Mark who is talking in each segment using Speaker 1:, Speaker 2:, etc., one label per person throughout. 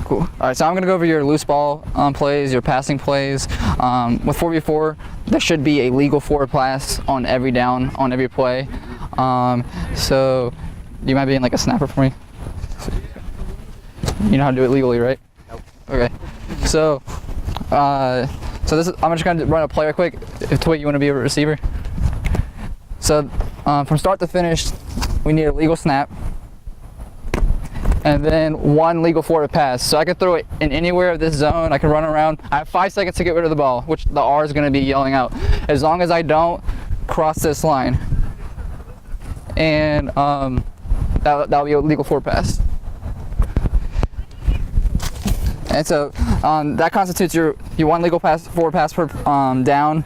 Speaker 1: cool. All right, so I'm gonna go over your loose ball plays, your passing plays. With 4v4, there should be a legal forward pass on every down, on every play. So you might be in like a snapper for me. You know how to do it legally, right?
Speaker 2: Nope.
Speaker 1: Okay. So, I'm just gonna run a play real quick. If Twig, you want to be a receiver. So, from start to finish, we need a legal snap, and then one legal forward pass. So I can throw it in anywhere of this zone. I can run around. I have 5 seconds to get rid of the ball, which the R is gonna be yelling out. As long as I don't cross this line, and that'll be a legal forward pass. And so that constitutes your one legal forward pass per down.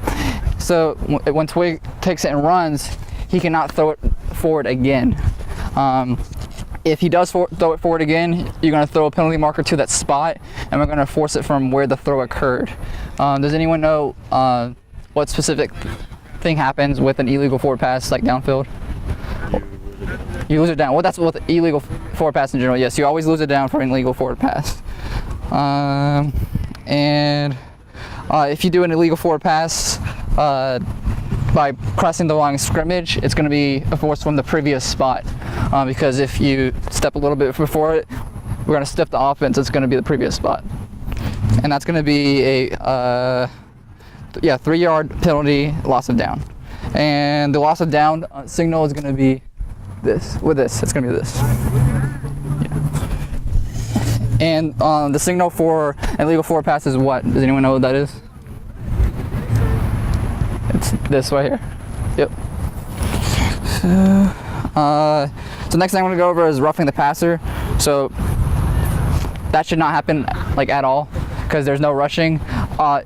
Speaker 1: So when Twig takes it and runs, he cannot throw it forward again. If he does throw it forward again, you're going to throw a penalty marker to that spot, and we're going to force it from where the throw occurred. Does anyone know what specific thing happens with an illegal forward pass, like downfield? You lose it down. Well, that's what the illegal forward pass in general. Yes, you always lose it down for an illegal forward pass. If you do an illegal forward pass by crossing the line of scrimmage, it's going to be a force from the previous spot, because if you step a little bit before it, we're going to stiff the offense. It's going to be the previous spot, and that's going to be a 3-yard penalty, loss of down. And the loss of down signal is going to be this. With this, it's going to be this. And the signal for an illegal forward pass is what? Does anyone know what that is? It's this right here. Yep. So next thing I'm going to go over is roughing the passer. So that should not happen like at all, because there's no rushing.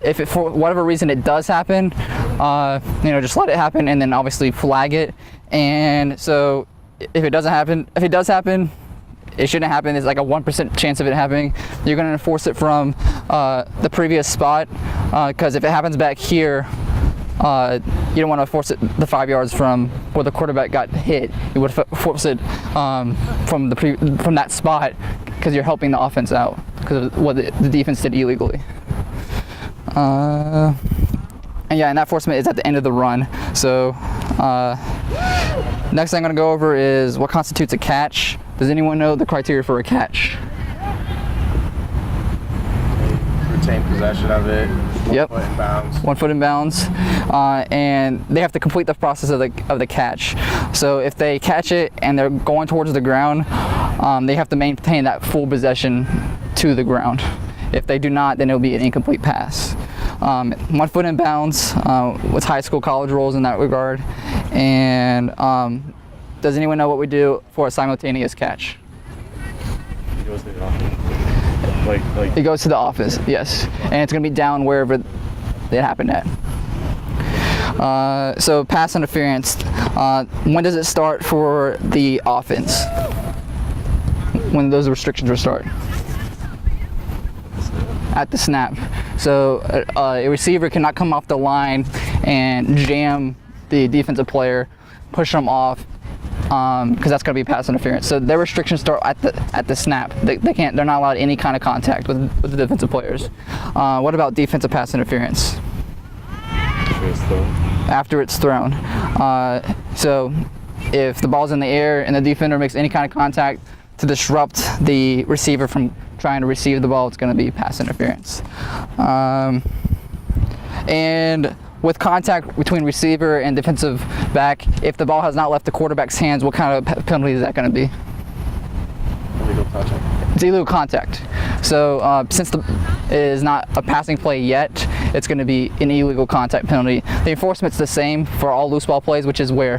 Speaker 1: If it, for whatever reason it does happen, just let it happen, and then obviously flag it. And so if it does happen, it shouldn't happen. There's like a 1% chance of it happening. You're going to enforce it from the previous spot, because if it happens back here, you don't want to force it the 5 yards from where the quarterback got hit. You would force it from that spot, because you're helping the offense out because of what the defense did illegally. And that enforcement is at the end of the run. So next thing I'm going to go over is what constitutes a catch. Does anyone know the criteria for a catch?
Speaker 2: Retain possession of it.
Speaker 1: Yep.
Speaker 2: 1 foot in bounds.
Speaker 1: 1 foot in bounds, and they have to complete the process of the catch. So if they catch it and they're going towards the ground, they have to maintain that full possession to the ground. If they do not, then it'll be an incomplete pass. 1 foot in bounds with high school, college rules in that regard. And does anyone know what we do for a simultaneous catch?
Speaker 2: It goes to the office.
Speaker 1: It goes to the office, yes. And it's going to be down wherever it happened at. So pass interference. When does it start for the offense? When those restrictions will start? At the snap. So a receiver cannot come off the line and jam the defensive player, push them off, because that's going to be pass interference. So their restrictions start at the snap. They can't. They're not allowed any kind of contact with the defensive players. What about defensive pass interference? After it's thrown. So if the ball's in the air and the defender makes any kind of contact to disrupt the receiver from trying to receive the ball, it's going to be pass interference. And with contact between receiver and defensive back, if the ball has not left the quarterback's hands, what kind of penalty is that going to be?
Speaker 2: Illegal contact.
Speaker 1: It's illegal contact. So since it is not a passing play yet, it's going to be an illegal contact penalty. The enforcement's the same for all loose ball plays, which is where?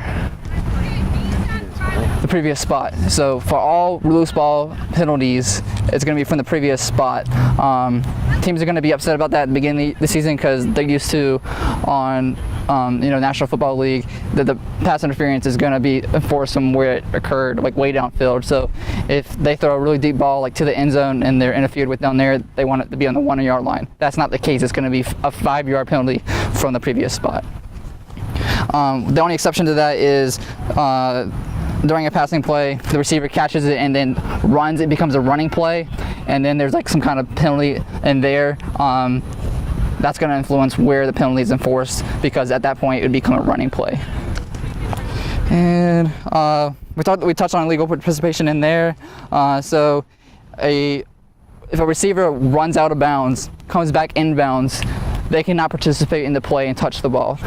Speaker 1: The previous spot. So for all loose ball penalties, it's going to be from the previous spot. Teams are going to be upset about that at the beginning of the season, because they're used to on National Football League that the pass interference is going to be enforced from where it occurred, like way downfield. So if they throw a really deep ball like to the end zone and they're interfered with down there, they want it to be on the 1 yard line. That's not the case. It's going to be a 5 yard penalty from the previous spot. The only exception to that is during a passing play, the receiver catches it and then runs, it becomes a running play, and then there's like some kind of penalty in there. That's going to influence where the penalty is enforced, because at that point it would become a running play. And we touched on illegal participation in there. So if a receiver runs out of bounds, comes back inbounds, they cannot participate in the play and touch the ball,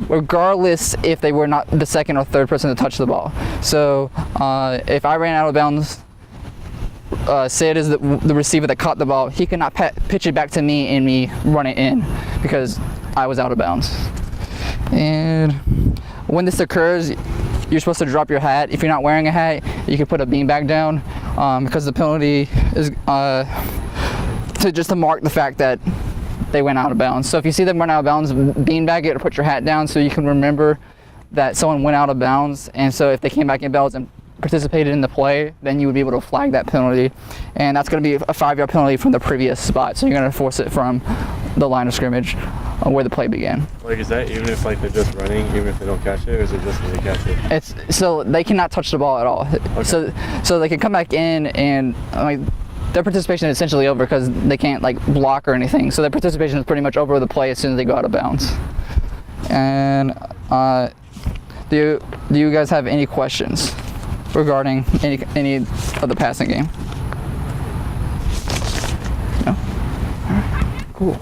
Speaker 1: regardless if they were not the second or third person to touch the ball. So if I ran out of bounds, Sid is the receiver that caught the ball, he cannot pitch it back to me and me run it in because I was out of bounds. And when this occurs, you're supposed to drop your hat. If you're not wearing a hat, you can put a beanbag down, because the penalty is to mark the fact that they went out of bounds. So if you see them run out of bounds, beanbag it or put your hat down so you can remember that someone went out of bounds. And so if they came back in bounds and participated in the play, then you would be able to flag that penalty, and that's going to be a 5-yard penalty from the previous spot. So you're going to force it from the line of scrimmage where the play began.
Speaker 2: Like, is that even if like they're just running, even if they don't catch it, or is it just when they catch it?
Speaker 1: It's so they cannot touch the ball at all.
Speaker 2: Okay.
Speaker 1: So they can come back in and like their participation is essentially over because they can't like block or anything. So their participation is pretty much over the play as soon as they go out of bounds. And do you guys have any questions regarding any of the passing game? No? All right. Cool.